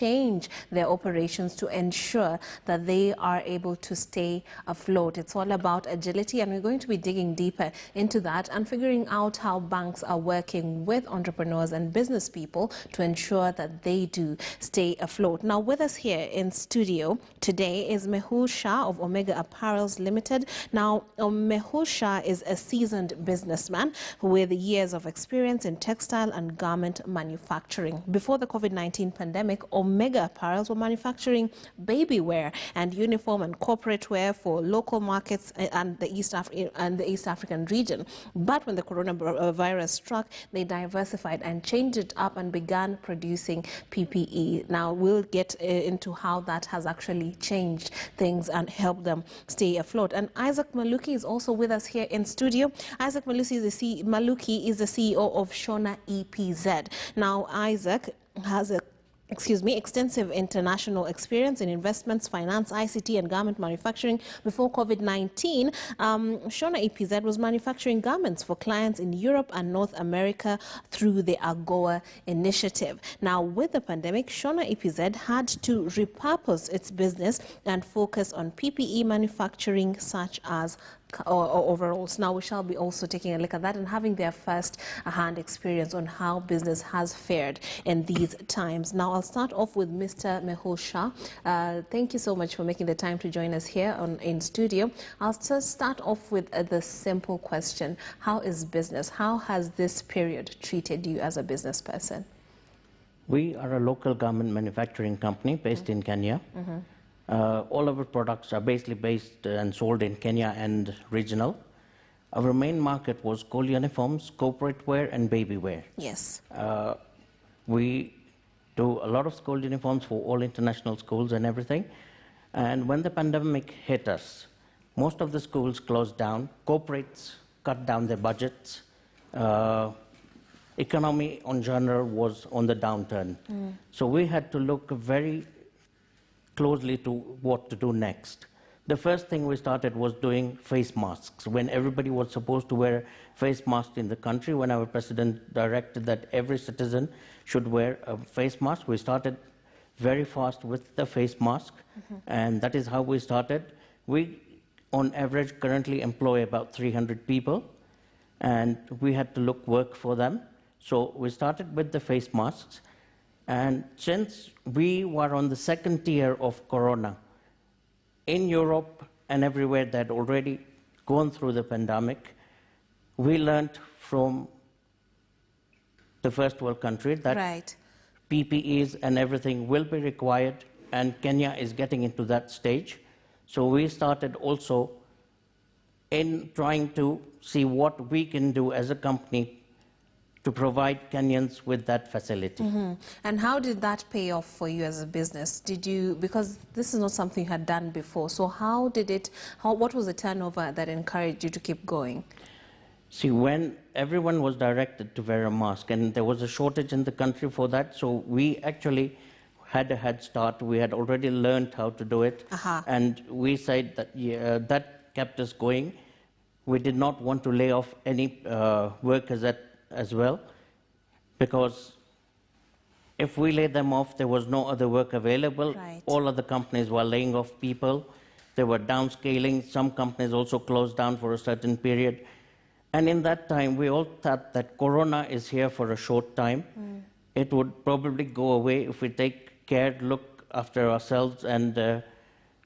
change their operations to ensure that they are able to stay afloat. It's all about agility, and we're going to be digging deeper into that and figuring out how banks are working with entrepreneurs and business people to ensure that they do stay afloat. Now, with us here in studio today is Mehul Shah of Omega Apparels Limited. Now, Mehul Shah is a seasoned businessman with years of experience in textile and garment manufacturing. Before the COVID-19 pandemic, Omega Apparels were manufacturing baby wear and uniform and corporate wear for local markets and the East African region. But when the coronavirus struck, they diversified and changed it up and began producing PPE. Now, we'll get into how that has actually changed things and helped them stay afloat. And Isaac Maluki is also with us here in studio. Isaac Maluki is the CEO of Shona EPZ. Now, Isaac has extensive international experience in investments, finance, ICT, and garment manufacturing. Before COVID-19, Shona EPZ was manufacturing garments for clients in Europe and North America through the AGOA initiative. Now, with the pandemic, Shona EPZ had to repurpose its business and focus on PPE manufacturing, such as overalls. Now, we shall be also taking a look at that and having their first-hand experience on how business has fared in these times. Now, I'll start off with Mr. Mehul Shah. Thank you so much for making the time to join us here in studio. I'll just start off with the simple question. How is business? How has this period treated you as a business person? We are a local garment manufacturing company based in Kenya. All of our products are basically based and sold in Kenya and regional. Our main market was school uniforms, corporate wear, and baby wear. Yes. We do a lot of school uniforms for all international schools and everything. And when the pandemic hit us, most of the schools closed down. Corporates cut down their budgets. Economy in general was on the downturn. So we had to look very closely to what to do next. The first thing we started was doing face masks. When everybody was supposed to wear face masks in the country, when our president directed that every citizen should wear a face mask, we started very fast with the face mask, and that is how we started. We, on average, currently employ about 300 people, and we had to look work for them. So we started with the face masks. And since we were on the second tier of Corona, in Europe and everywhere that had already gone through the pandemic, we learned from the first world country that PPEs and everything will be required, and Kenya is getting into that stage. So we started also in trying to see what we can do as a company to provide Kenyans with that facility. And how did that pay off for you as a business? Did you, because this is not something you had done before, so what was the turnover that encouraged you to keep going? See, when everyone was directed to wear a mask, and there was a shortage in the country for that, so we actually had a head start. We had already learned how to do it, and we said that that kept us going. We did not want to lay off any workers as well, because if we laid them off, there was no other work available. All other companies were laying off people. They were downscaling. Some companies also closed down for a certain period. And in that time, we all thought that Corona is here for a short time. It would probably go away if we take care, look after ourselves, and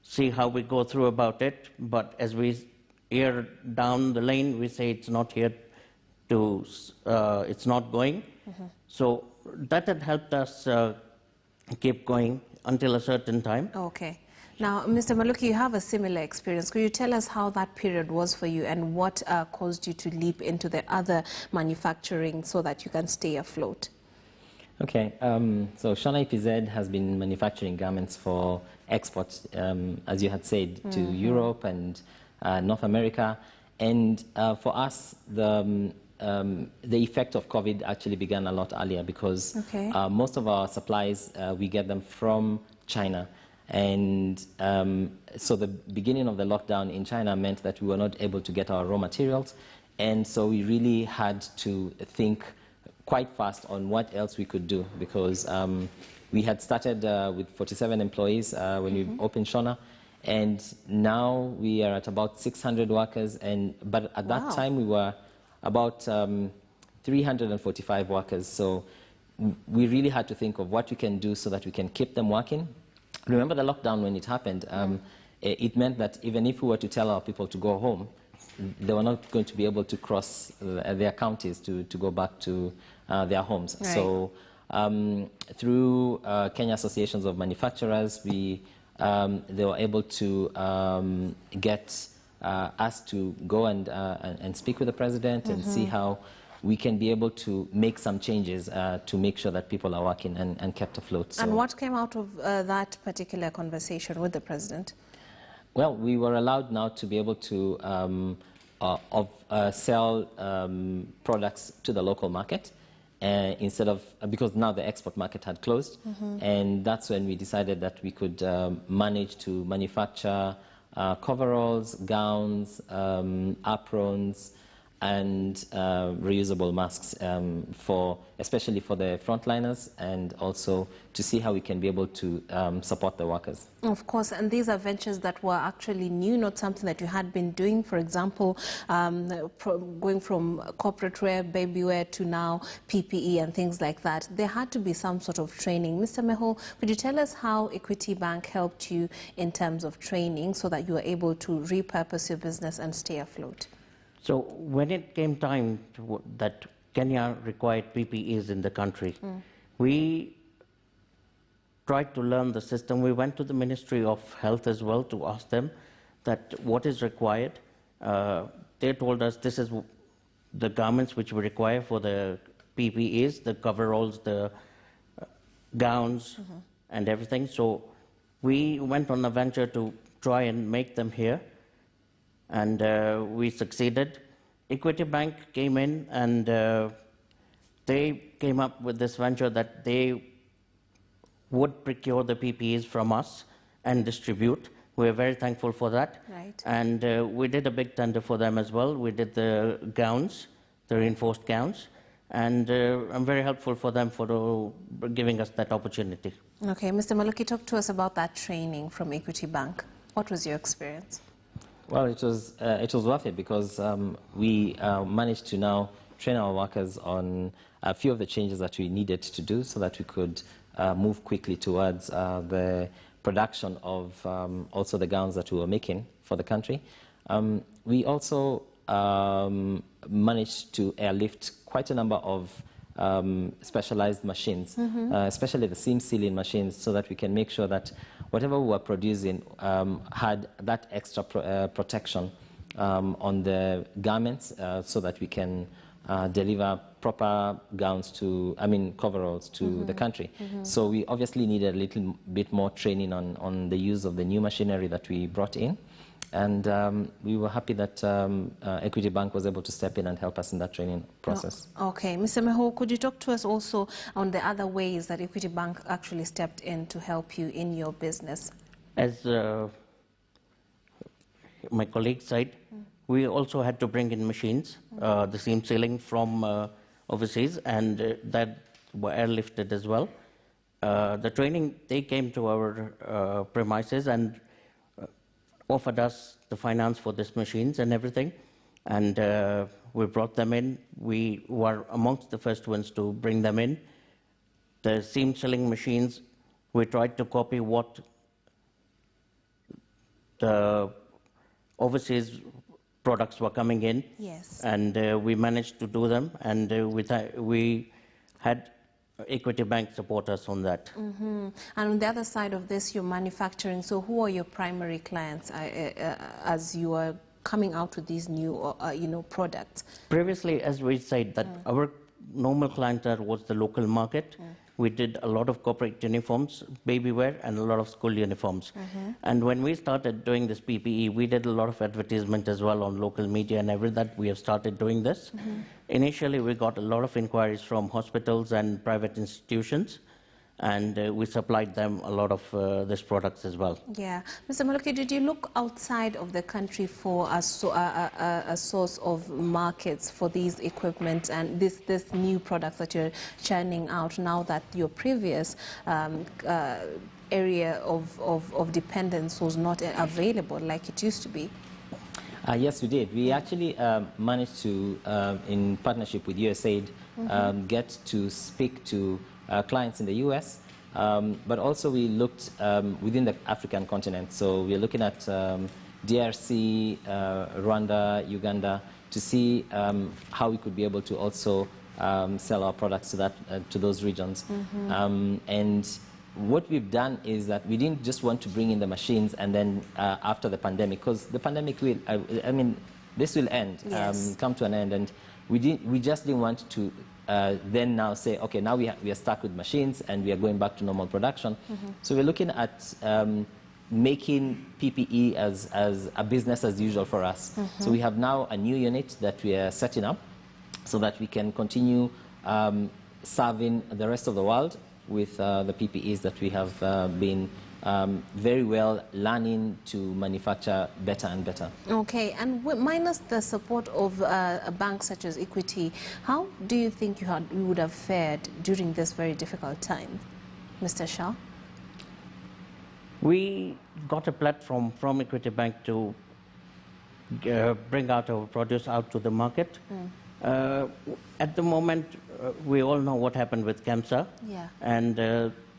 see how we go through about it. But as we hear down the lane, we say it's not here it's not going. So that had helped us keep going until a certain time. Okay. Now, Mr. Maluki, you have a similar experience. Could you tell us how that period was for you and what caused you to leap into the other manufacturing so that you can stay afloat? Okay, so Shona EPZ has been manufacturing garments for exports, as you had said, to Europe and North America. And for us, the effect of COVID actually began a lot earlier because most of our supplies, we get them from China. And so the beginning of the lockdown in China meant that we were not able to get our raw materials. And so we really had to think quite fast on what else we could do, because we had started with 47 employees when we opened Shona, and now we are at about 600 workers. But at that time, we were about 345 workers. So we really had to think of what we can do so that we can keep them working. Remember the lockdown when it happened? It meant that even if we were to tell our people to go home, they were not going to be able to cross their counties to go back to their homes. Right. So through Kenya Associations of Manufacturers, they were able to get us to go and speak with the president and see how we can be able to make some changes to make sure that people are working and kept afloat. So, and what came out of that particular conversation with the president? Well, we were allowed now to be able to sell products to the local market instead of, because now the export market had closed. And that's when we decided that we could manage to manufacture coveralls, gowns, aprons, and reusable masks, especially for the frontliners, and also to see how we can be able to support the workers. Of course, and these are ventures that were actually new, not something that you had been doing. For example, going from corporate wear, baby wear, to now PPE and things like that. There had to be some sort of training. Mr. Meho, could you tell us how Equity Bank helped you in terms of training so that you were able to repurpose your business and stay afloat? So when it came time that Kenya required PPEs in the country, we tried to learn the system. We went to the Ministry of Health as well to ask them that what is required. They told us this is the garments which we require for the PPEs, the coveralls, the gowns, and everything. So we went on a venture to try and make them here. And we succeeded. Equity Bank came in and they came up with this venture that they would procure the PPEs from us and distribute. We're very thankful for that. Right. And we did a big tender for them as well. We did the gowns, the reinforced gowns, and I'm very helpful for them for giving us that opportunity. Okay, Mr. Maluki, talk to us about that training from Equity Bank. What was your experience? Well, it was worth it because we managed to now train our workers on a few of the changes that we needed to do so that we could move quickly towards the production of also the gowns that we were making for the country. We also managed to airlift quite a number of specialized machines, especially the seam sealing machines, so that we can make sure that whatever we were producing had that extra protection on the garments so that we can deliver proper gowns coveralls to the country. So we obviously needed a little bit more training on the use of the new machinery that we brought in. And we were happy that Equity Bank was able to step in and help us in that training process. Okay. Mr. Meho, could you talk to us also on the other ways that Equity Bank actually stepped in to help you in your business? As my colleague said, we also had to bring in machines, the seam sealing from overseas, and that were airlifted as well. The training, they came to our premises and offered us the finance for these machines and everything, and we brought them in. We were amongst the first ones to bring them in. The seam sealing machines, we tried to copy what the overseas products were coming in. Yes. And we managed to do them, and we had Equity Bank support us on that. And on the other side of this, you're manufacturing. So who are your primary clients as you are coming out with these new products? Previously, as we said, that our normal clientele was the local market. We did a lot of corporate uniforms, baby wear, and a lot of school uniforms. And when we started doing this PPE, we did a lot of advertisement as well on local media and that we have started doing this. Initially, we got a lot of inquiries from hospitals and private institutions. and we supplied them a lot of these products as well. Yeah. Mr. Maluki, did you look outside of the country for a source of markets for these equipment and this new product that you're churning out now that your previous area of dependence was not available like it used to be? Yes, we did. We actually managed to, in partnership with USAID, get to speak to clients in the US, but also we looked within the African continent. So we're looking at DRC, Rwanda, Uganda, to see how we could be able to also sell our products to to those regions. And what we've done is that we didn't just want to bring in the machines and then after the pandemic, because the pandemic will, I mean, this will end, yes. Come to an end, and we just didn't want to then now say, okay, now we are stuck with machines and we are going back to normal production. So we're looking at making PPE as a business as usual for us. So we have now a new unit that we are setting up so that we can continue serving the rest of the world with the PPEs that we have been very well learning to manufacture better and better. Okay, and minus the support of a bank such as Equity, how do you think you would have fared during this very difficult time, Mr. Shah? We got a platform from Equity Bank to bring out our produce out to the market. At the moment, we all know what happened with KEMSA, and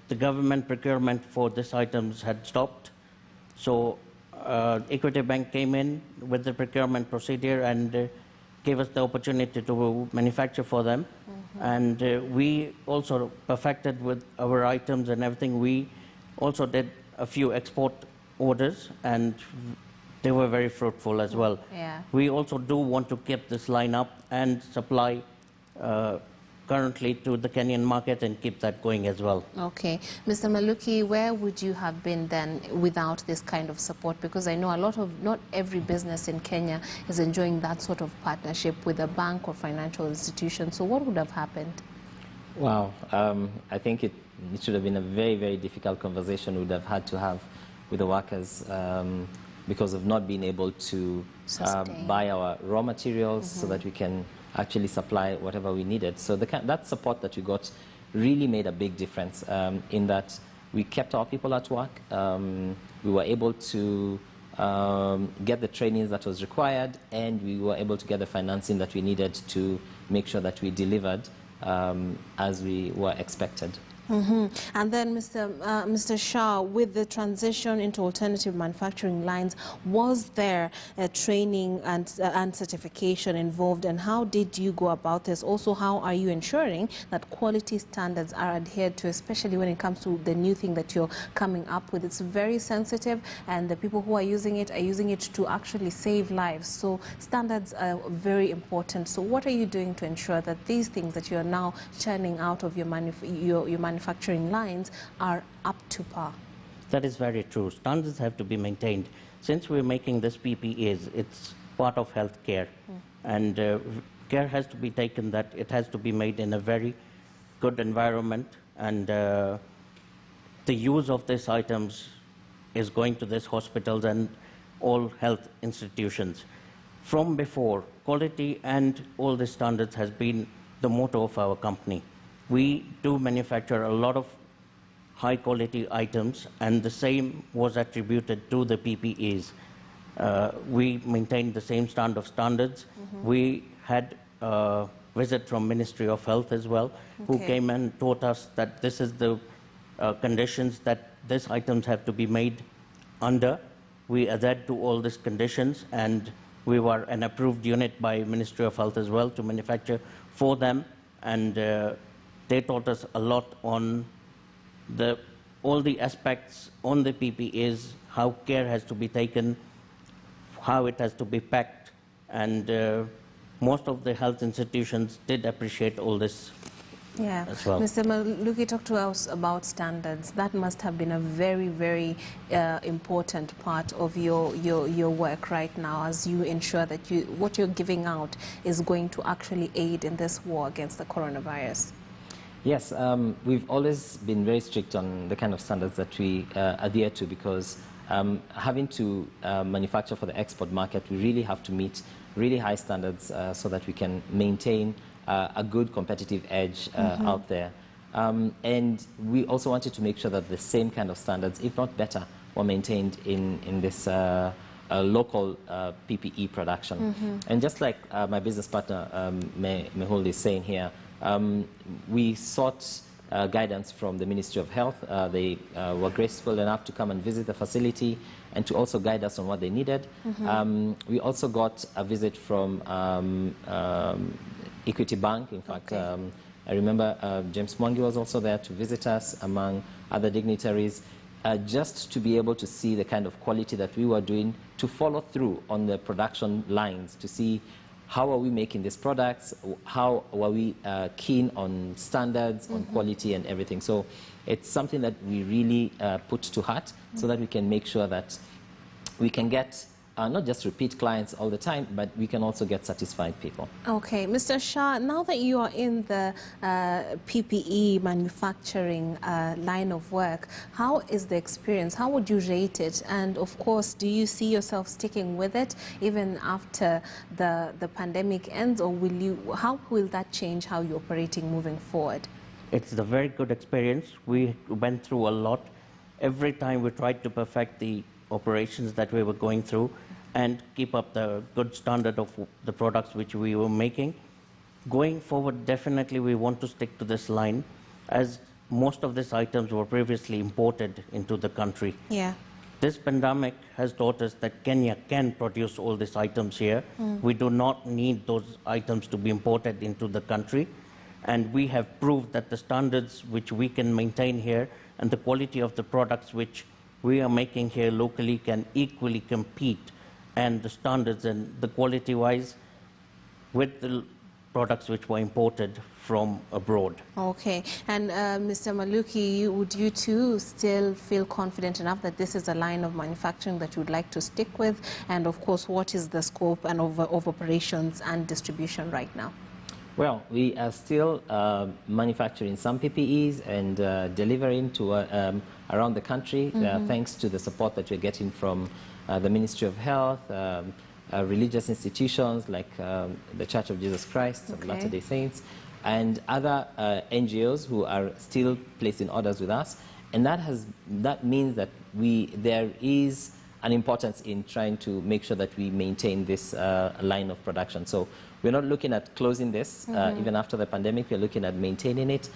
the government procurement for these items had stopped. So Equity Bank came in with the procurement procedure and gave us the opportunity to manufacture for them. And we also perfected with our items and everything. We also did a few export orders, and they were very fruitful as well. We also do want to keep this line up and supply currently to the Kenyan market and keep that going as well. Okay. Mr. Maluki, where would you have been then without this kind of support? Because I know not every business in Kenya is enjoying that sort of partnership with a bank or financial institution. So what would have happened? Wow. I think it should have been a very, very difficult conversation we would have had to have with the workers because of not being able to buy our raw materials so that we can actually supply whatever we needed. So that support that we got really made a big difference in that we kept our people at work. We were able to get the trainings that was required, and we were able to get the financing that we needed to make sure that we delivered as we were expected. And then, Mr. Shah, with the transition into alternative manufacturing lines, was there a training and certification involved, and how did you go about this? Also, how are you ensuring that quality standards are adhered to, especially when it comes to the new thing that you're coming up with? It's very sensitive, and the people who are using it to actually save lives. So standards are very important. So what are you doing to ensure that these things that you are now churning out of your manufacturing lines are up to par? That is very true. Standards have to be maintained. Since we're making this PPEs, it's part of healthcare, and care has to be taken that it has to be made in a very good environment, and the use of these items is going to these hospitals and all health institutions. From before, quality and all the standards has been the motto of our company. We do manufacture a lot of high-quality items, and the same was attributed to the PPEs. We maintained the same standard of standards. We had a visit from Ministry of Health as well, who came and taught us that this is the conditions that these items have to be made under. We adhered to all these conditions, and we were an approved unit by Ministry of Health as well to manufacture for them, and they taught us a lot on all the aspects on the PPEs, how care has to be taken, how it has to be packed, and most of the health institutions did appreciate all this as well. Mr. Maluki, talk to us about standards. That must have been a very, very important part of your work right now, as you ensure that what you're giving out is going to actually aid in this war against the coronavirus. Yes, we've always been very strict on the kind of standards that we adhere to, because having to manufacture for the export market, we really have to meet really high standards so that we can maintain a good competitive edge out there. And we also wanted to make sure that the same kind of standards, if not better, were maintained in this local PPE production. And just like my business partner, Mehul, is saying here, we sought guidance from the Ministry of Health. They were graceful enough to come and visit the facility and to also guide us on what they needed. We also got a visit from Equity Bank. In fact, I remember James Mwangi was also there to visit us, among other dignitaries, just to be able to see the kind of quality that we were doing, to follow through on the production lines, to see how are we making these products, how are we keen on standards, on quality and everything. So it's something that we really put to heart, so that we can make sure that we can get not just repeat clients all the time, but we can also get satisfied people. Okay, Mr. Shah, now that you are in the PPE manufacturing line of work, how is the experience? How would you rate it? And of course, do you see yourself sticking with it even after the pandemic ends, or how will that change how you're operating moving forward? It's a very good experience. We went through a lot. Every time we tried to perfect the operations that we were going through and keep up the good standard of the products which we were making. Going forward, definitely we want to stick to this line, as most of these items were previously imported into the country. Yeah. This pandemic has taught us that Kenya can produce all these items here. We do not need those items to be imported into the country. And we have proved that the standards which we can maintain here and the quality of the products which we are making here locally can equally compete, and the standards and the quality-wise, with the products which were imported from abroad. Okay. And Mr. Maluki, would you too still feel confident enough that this is a line of manufacturing that you would like to stick with? And of course, what is the scope and of operations and distribution right now? Well, we are still manufacturing some PPEs and delivering to around the country, thanks to the support that we're getting from the Ministry of Health, religious institutions like the Church of Jesus Christ of Latter-day Saints, and other NGOs who are still placing orders with us. And that means that there is an importance in trying to make sure that we maintain this line of production. So we're not looking at closing this even after the pandemic. We're looking at maintaining it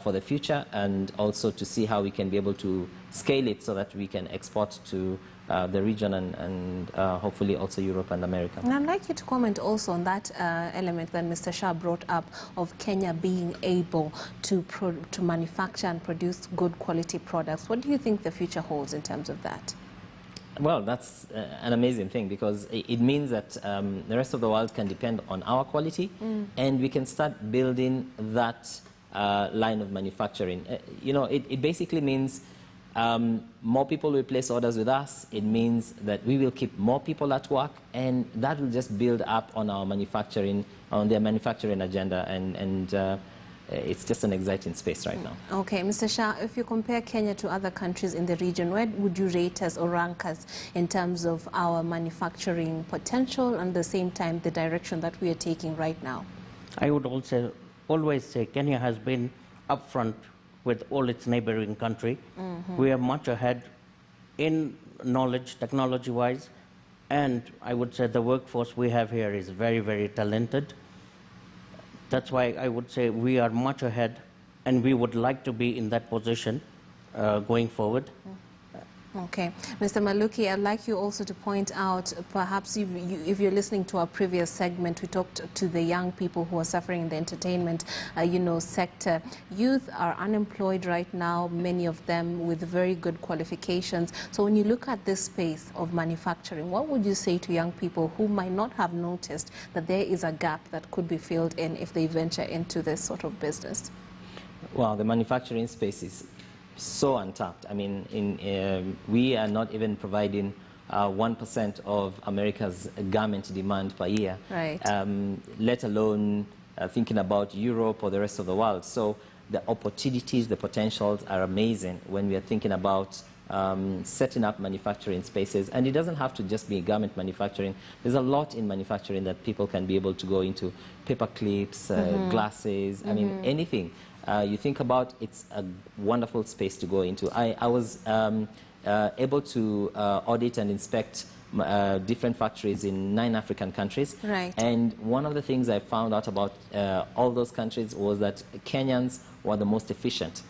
for the future, and also to see how we can be able to scale it so that we can export to the region and hopefully also Europe and America. And I'd like you to comment also on that element that Mr. Shah brought up of Kenya being able to manufacture and produce good quality products. What do you think the future holds in terms of that? Well, that's an amazing thing, because it means that the rest of the world can depend on our quality, and we can start building that line of manufacturing. It basically means more people will place orders with us. It means that we will keep more people at work, and that will just build up on our manufacturing, on their manufacturing agenda, and it's just an exciting space right now. Okay, Mr. Shah, if you compare Kenya to other countries in the region, where would you rate us or rank us in terms of our manufacturing potential and at the same time the direction that we are taking right now? I would also always say Kenya has been upfront with all its neighboring country. We are much ahead in knowledge, technology-wise, and I would say the workforce we have here is very, very talented. That's why I would say we are much ahead, and we would like to be in that position going forward. Okay. Mr. Maluki, I'd like you also to point out, perhaps if you're listening to our previous segment, we talked to the young people who are suffering in the entertainment sector. Youth are unemployed right now, many of them with very good qualifications. So when you look at this space of manufacturing, what would you say to young people who might not have noticed that there is a gap that could be filled in if they venture into this sort of business? Well, the manufacturing space is so untapped. I mean, we are not even providing 1% of America's garment demand per year, right. Let alone thinking about Europe or the rest of the world. So the opportunities, the potentials are amazing when we are thinking about setting up manufacturing spaces. And it doesn't have to just be garment manufacturing. There's a lot in manufacturing that people can be able to go into. Paper clips, glasses, I mean, anything. You think about, it's a wonderful space to go into. I was able to audit and inspect different factories in 9 African countries. Right. And one of the things I found out about all those countries was that Kenyans were the most efficient.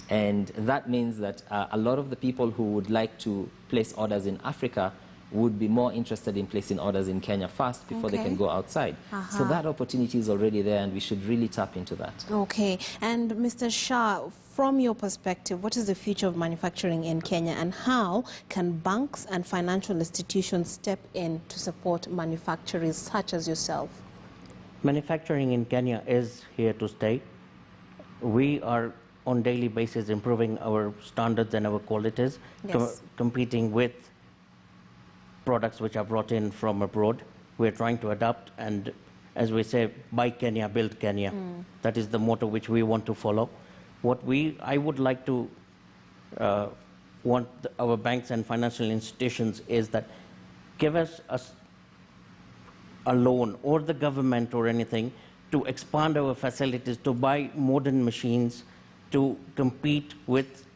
And that means that a lot of the people who would like to place orders in Africa would be more interested in placing orders in Kenya first before they can go outside. So that opportunity is already there, and we should really tap into that. Okay. And Mr. Shah, from your perspective, what is the future of manufacturing in Kenya, and how can banks and financial institutions step in to support manufacturers such as yourself? Manufacturing in Kenya is here to stay. We are on daily basis improving our standards and our qualities, competing with products which are brought in from abroad. We're trying to adapt, and as we say, buy Kenya, build Kenya. That is the motto which we want to follow. What I would like to want our banks and financial institutions is that give us a loan, or the government or anything, to expand our facilities, to buy modern machines, to compete with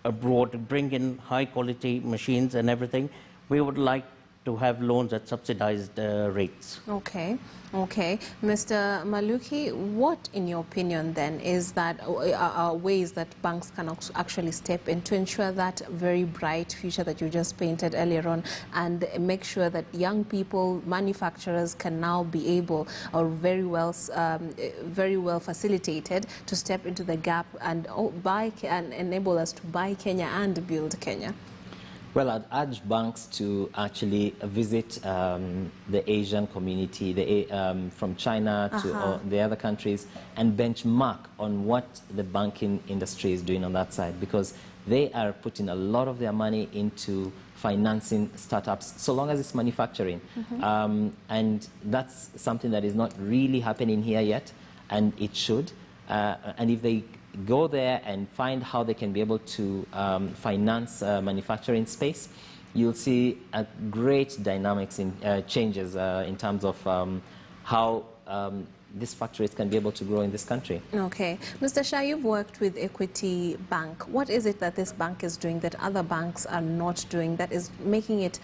abroad, to bring in high quality machines and everything. We would like to have loans at subsidized rates. Okay, okay. Mr. Maluki, what, in your opinion, then, is that are ways that banks can actually step in to ensure that very bright future that you just painted earlier on, and make sure that young people, manufacturers, can now be able, or very well facilitated, to step into the gap and buy and enable us to buy Kenya and build Kenya? Well, I'd urge banks to actually visit the Asian community, from China to the other countries, and benchmark on what the banking industry is doing on that side, because they are putting a lot of their money into financing startups, so long as it's manufacturing. And that's something that is not really happening here yet, and it should. And if they go there and find how they can be able to finance manufacturing space, you'll see a great dynamics in changes in terms of how these factories can be able to grow in this country. Okay. Mr. Shah, you've worked with Equity Bank. What is it that this bank is doing that other banks are not doing, that is making it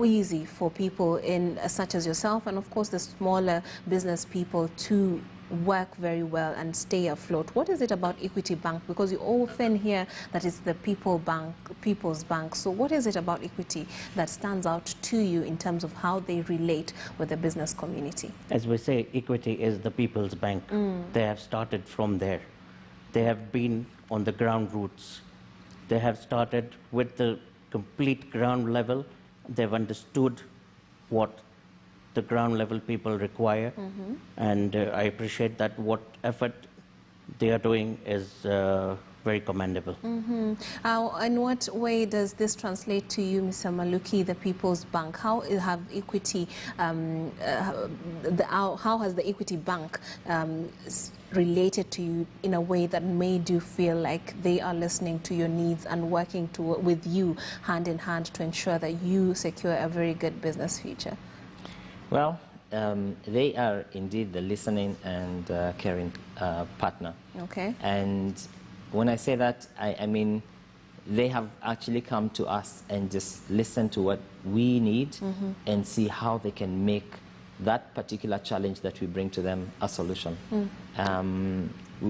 easy for people such as yourself, and of course the smaller business people, to work very well and stay afloat? What is it about Equity Bank? Because you often hear that it's the people's bank. So what is it about Equity that stands out to you in terms of how they relate with the business community? As we say, Equity is the people's bank. They have started from there. They have been on the ground roots. They have started with the complete ground level. They've understood what the ground level people require, and I appreciate that what effort they are doing is very commendable. In what way does this translate to you, Mr. Maluki, the People's Bank? How have Equity, how has the Equity Bank related to you in a way that made you feel like they are listening to your needs and working with you hand in hand to ensure that you secure a very good business future? Well, they are indeed the listening and caring partner. Okay. And when I say that, I mean they have actually come to us and just listen to what we need and see how they can make that particular challenge that we bring to them a solution.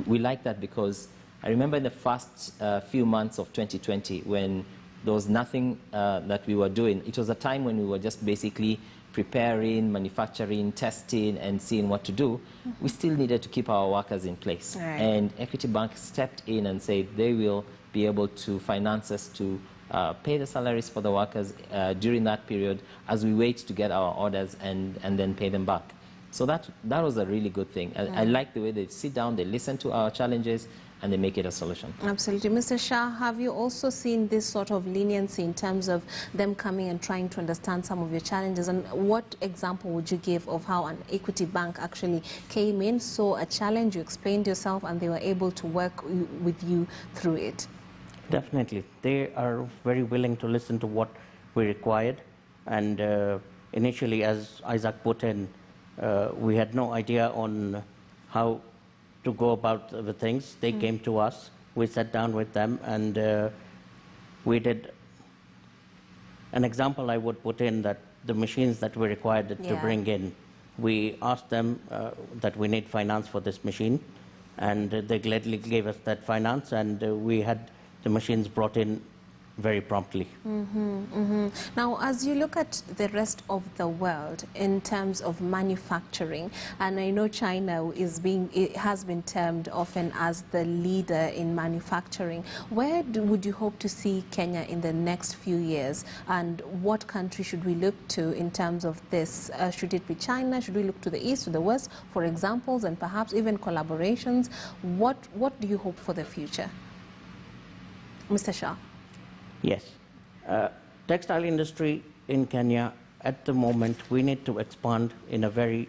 We like that because I remember in the first few months of 2020, when there was nothing that we were doing. It was a time when we were just basically preparing, manufacturing, testing, and seeing what to do. We still needed to keep our workers in place. Right. And Equity Bank stepped in and said they will be able to finance us to pay the salaries for the workers during that period as we wait to get our orders and then pay them back. So that was a really good thing. I like the way they sit down, they listen to our challenges, they make it a solution. Absolutely. Mr. Shah, have you also seen this sort of leniency in terms of them coming and trying to understand some of your challenges? And what example would you give of how an Equity Bank actually came in, saw a challenge, you explained yourself, and they were able to work with you through it? Definitely. They are very willing to listen to what we required. And initially, as Isaac put in, we had no idea on how to go about the things. They came to us. We sat down with them, and we did an example I would put in, that the machines that we required to bring in, we asked them that we need finance for this machine, and they gladly gave us that finance, and we had the machines brought in very promptly. Now, as you look at the rest of the world in terms of manufacturing, and I know China it has been termed often as the leader in manufacturing, where would you hope to see Kenya in the next few years, and what country should we look to in terms of this? Should it be China? Should we look to the east, to the west for examples, and perhaps even collaborations? What do you hope for the future? Mr. Shah. Yes. Textile industry in Kenya, at the moment, we need to expand in a very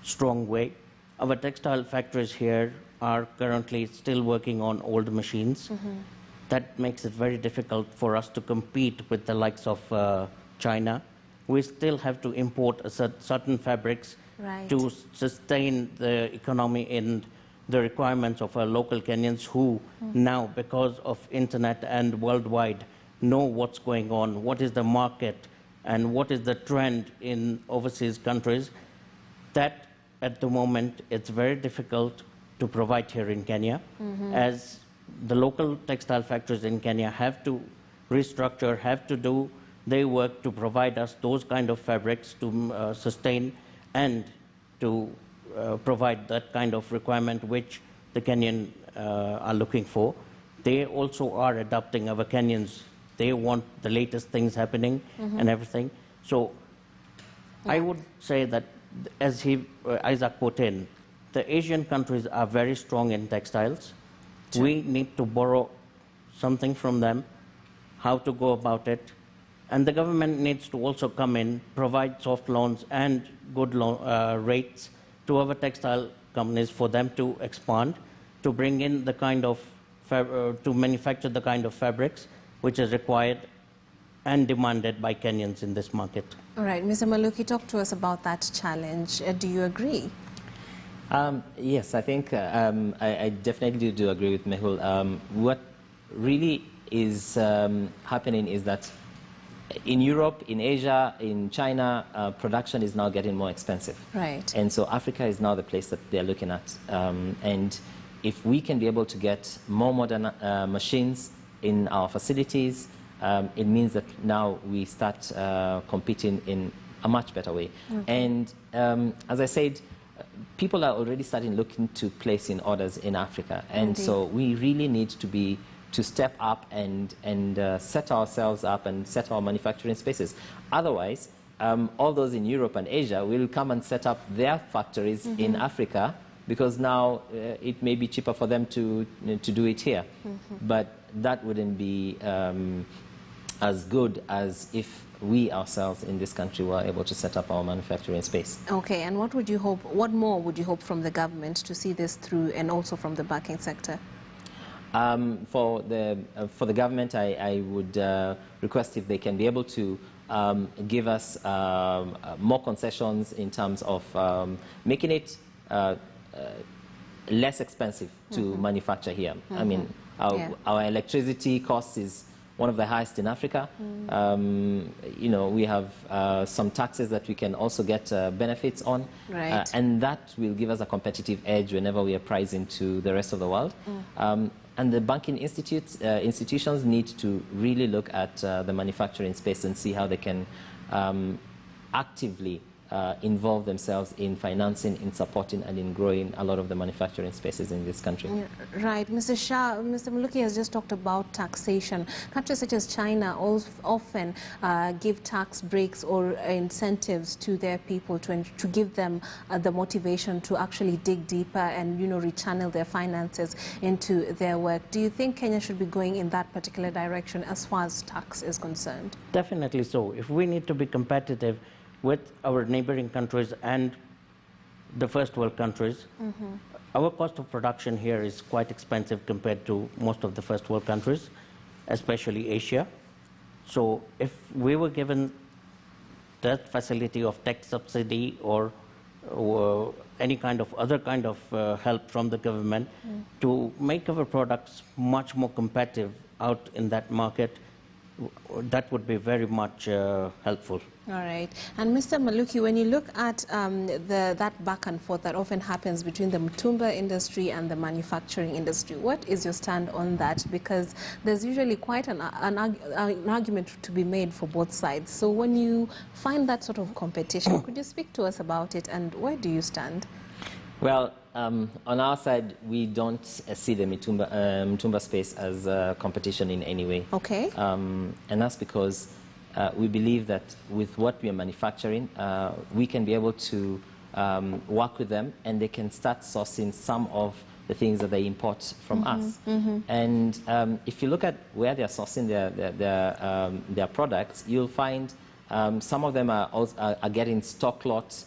strong way. Our textile factories here are currently still working on old machines. That makes it very difficult for us to compete with the likes of China. We still have to import certain fabrics to sustain the economy and the requirements of our local Kenyans, who now, because of internet and worldwide, know what's going on, what is the market, and what is the trend in overseas countries. That, at the moment, it's very difficult to provide here in Kenya, as the local textile factories in Kenya have to restructure, have to do their work to provide us those kind of fabrics to sustain and to provide that kind of requirement which the Kenyan are looking for. They also are adopting our Kenyans. They want the latest things happening and everything. So I would say that, as Isaac put in, the Asian countries are very strong in textiles. We need to borrow something from them, how to go about it. And the government needs to also come in, provide soft loans and good rates to our textile companies for them to expand, to bring in the kind of, to manufacture the kind of fabrics which is required and demanded by Kenyans in this market. All right, Mr. Maluki, talk to us about that challenge. Do you agree? Yes, I think I definitely do agree with Mehul. What really is happening is that in Europe, in Asia, in China, production is now getting more expensive. Right. And so Africa is now the place that they're looking at. And if we can be able to get more modern machines in our facilities, it means that now we start competing in a much better way. And as I said, people are already starting looking to placing orders in Africa. And so we really need to step up and set ourselves up and set our manufacturing spaces. Otherwise, all those in Europe and Asia will come and set up their factories in Africa, because now it may be cheaper for them to do it here. But that wouldn't be as good as if we ourselves in this country were able to set up our manufacturing space. Okay, and what more would you hope from the government to see this through, and also from the banking sector? For the government, I would request if they can be able to give us more concessions in terms of making it less expensive to manufacture here. I mean, our electricity cost is one of the highest in Africa. You know, we have some taxes that we can also get benefits on, and that will give us a competitive edge whenever we are pricing to the rest of the world. And the banking institutions need to really look at the manufacturing space and see how they can actively involve themselves in financing, in supporting, and in growing a lot of the manufacturing spaces in this country. Yeah, right. Mr. Shah, Mr. Maluki has just talked about taxation. Countries such as China often give tax breaks or incentives to their people to give them the motivation to actually dig deeper and, you know, rechannel their finances into their work. Do you think Kenya should be going in that particular direction as far as tax is concerned? Definitely so. If we need to be competitive with our neighboring countries and the first world countries, our cost of production here is quite expensive compared to most of the first world countries, especially Asia. So if we were given that facility of tax subsidy or any kind of other kind of help from the government to make our products much more competitive out in that market, that would be very much helpful. All right. And Mr. Maluki, when you look at that back and forth that often happens between the Mitumba industry and the manufacturing industry, what is your stand on that? Because there's usually quite an argument to be made for both sides. So when you find that sort of competition, could you speak to us about it and where do you stand? Well, on our side, we don't see the Mitumba space as competition in any way. Okay. And that's because we believe that with what we are manufacturing, we can be able to work with them and they can start sourcing some of the things that they import from us. And if you look at where they are sourcing their products, you'll find some of them are getting stock lot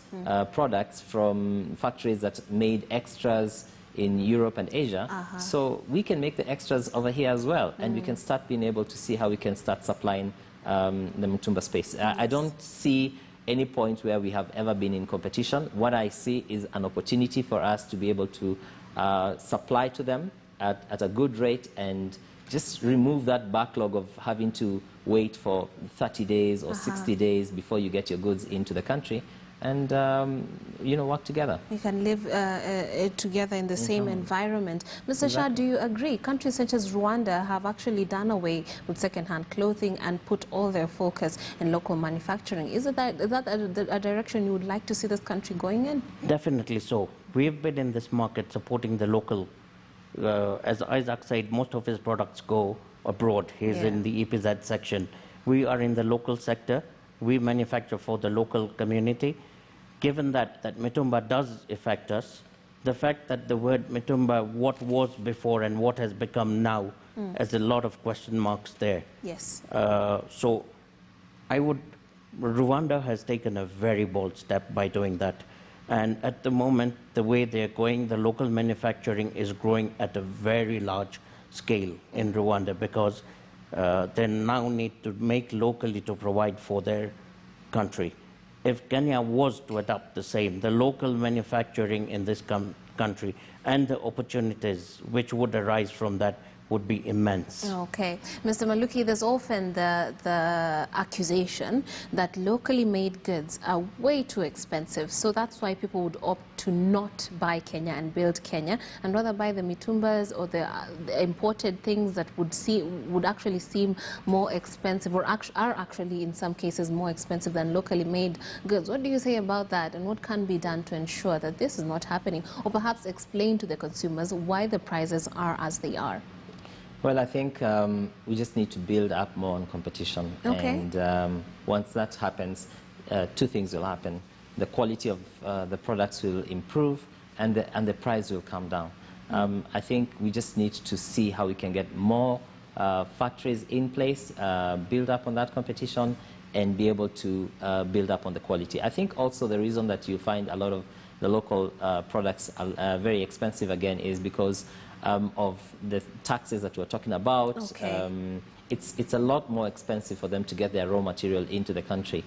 products from factories that made extras in Europe and Asia. So we can make the extras over here as well, and we can start being able to see how we can start supplying the Mitumba space. I don't see any point where we have ever been in competition. What I see is an opportunity for us to be able to supply to them at a good rate and just remove that backlog of having to wait for 30 days or 60 days before you get your goods into the country and, you know, work together. You can live together in the same environment. Mr. Shah, do you agree? Countries such as Rwanda have actually done away with second-hand clothing and put all their focus in local manufacturing. Is that a direction you would like to see this country going in? Definitely so. We've been in this market supporting the local. As Isaac said, most of his products go abroad. He's in the EPZ section. We are in the local sector. We manufacture for the local community. Given that Mitumba does affect us, the fact that the word Mitumba, what was before and what has become now, has a lot of question marks there. Yes. So Rwanda has taken a very bold step by doing that. And at the moment, the way they're going, the local manufacturing is growing at a very large scale in Rwanda because they now need to make locally to provide for their country. If Kenya was to adopt the same, the local manufacturing in this country and the opportunities which would arise from that would be immense. Okay. Mr. Maluki, there's often the accusation that locally made goods are way too expensive. So that's why people would opt to not buy Kenya and build Kenya and rather buy the Mitumbas or the imported things that would actually seem more expensive or are actually in some cases more expensive than locally made goods. What do you say about that and what can be done to ensure that this is not happening or perhaps explain to the consumers why the prices are as they are? Well, I think we just need to build up more on competition. Okay. And once that happens, two things will happen. The quality of the products will improve and the price will come down. I think we just need to see how we can get more factories in place, build up on that competition, and be able to build up on the quality. I think also the reason that you find a lot of the local products are very expensive again is because of the taxes that we're talking about. Okay. It's a lot more expensive for them to get their raw material into the country.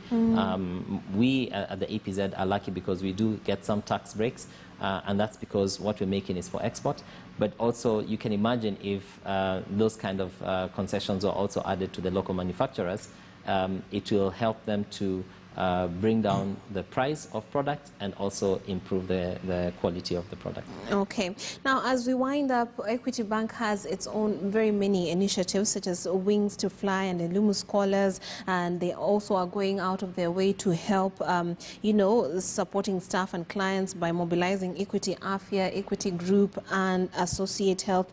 We at the EPZ are lucky because we do get some tax breaks, and that's because what we're making is for export. But also, you can imagine if those kind of concessions are also added to the local manufacturers, it will help them to bring down the price of product and also improve the quality of the product. Okay. Now, as we wind up, Equity Bank has its own very many initiatives, such as Wings to Fly and Illumus Scholars, and they also are going out of their way to help, you know, supporting staff and clients by mobilizing Equity Afia, Equity Group, and Associate Health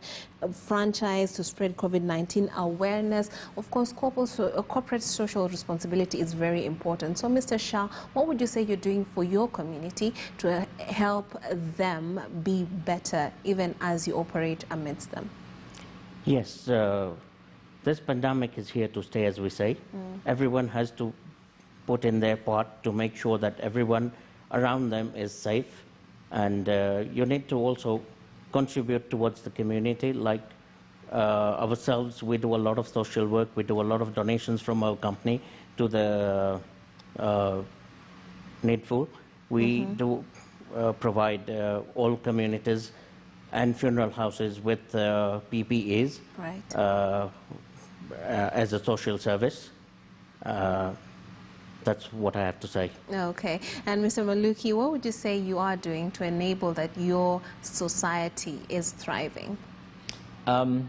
franchise to spread COVID-19 awareness. Of course, corporate social responsibility is very important. So, Mr. Shah, what would you say you're doing for your community to help them be better, even as you operate amidst them? Yes, this pandemic is here to stay, as we say. Everyone has to put in their part to make sure that everyone around them is safe. And you need to also contribute towards the community. Like ourselves, we do a lot of social work. We do a lot of donations from our company to the needful. We do provide all communities and funeral houses with PPEs, Right. As a social service. That's what I have to say. Okay. And Mr. Maluki, what would you say you are doing to enable that your society is thriving? Some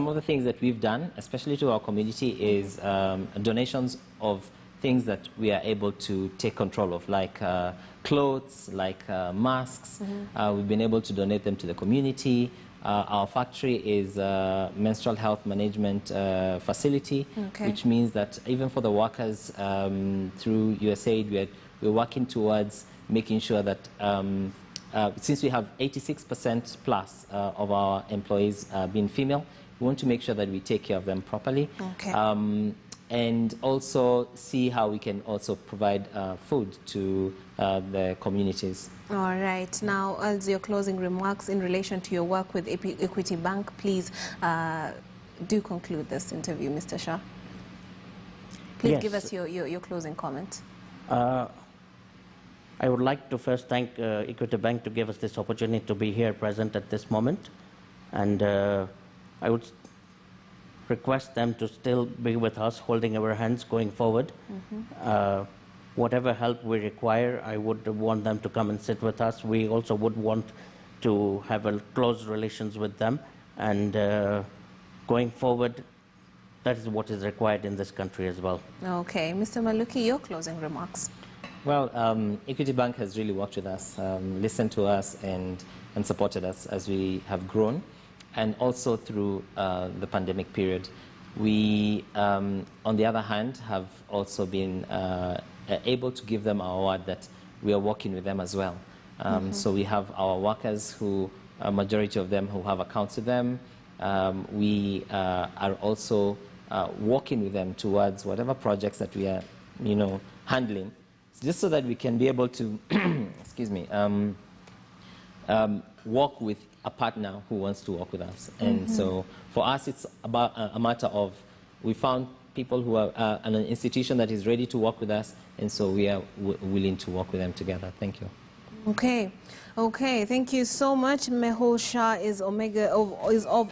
of the things that we've done, especially to our community, is donations of things that we are able to take control of, like clothes, like masks. We've been able to donate them to the community. Our factory is a menstrual health management facility, which means that even for the workers through USAID, we're working towards making sure that since we have 86% plus of our employees being female, we want to make sure that we take care of them properly. And also see how we can also provide food to the communities. All right. Now, as your closing remarks in relation to your work with Equity Bank, please do conclude this interview, Mr. Shah. Please give us your closing comment. I would like to first thank Equity Bank to give us this opportunity to be here present at this moment. And I would request them to still be with us, holding our hands going forward. Whatever help we require, I would want them to come and sit with us. We also would want to have a close relations with them. And going forward, that is what is required in this country as well. Okay. Mr. Maluki, your closing remarks. Well, Equity Bank has really worked with us, listened to us, and supported us as we have grown. And also through the pandemic period. We, on the other hand, have also been able to give them our word that we are working with them as well. So we have our workers who, a majority of them who have accounts with them. We are also working with them towards whatever projects that we are, handling, just so that we can be able to, excuse me, work with a partner who wants to work with us. And so for us, it's about a matter of we found people who are an institution that is ready to work with us, and so we are willing to work with them together. Thank you. Okay. Okay, thank you so much. Mehul Shah is of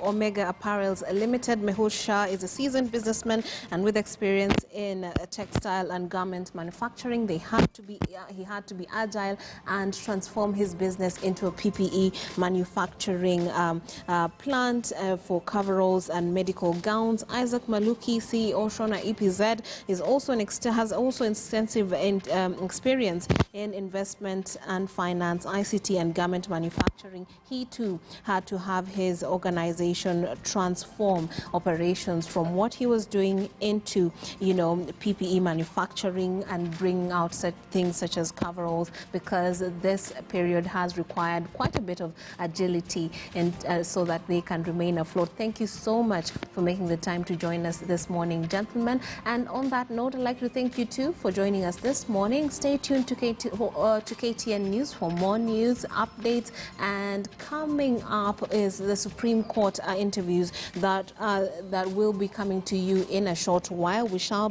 Omega Apparels Limited. Mehul Shah is a seasoned businessman and with experience in textile and garment manufacturing. He had to be agile and transform his business into a PPE manufacturing plant for coveralls and medical gowns. Isaac Maluki, CEO Shona EPZ, is also has also extensive experience in investment and finance, ICT and garment manufacturing. He too had to have his organization transform operations from what he was doing into, PPE manufacturing and bring out such things such as coveralls, because this period has required quite a bit of agility and so that they can remain afloat. Thank you so much for making the time to join us this morning, gentlemen. And on that note, I'd like to thank you too for joining us this morning. Stay tuned to KTN News for more news, updates, and coming up is the Supreme Court interviews that will be coming to you in a short while. We shall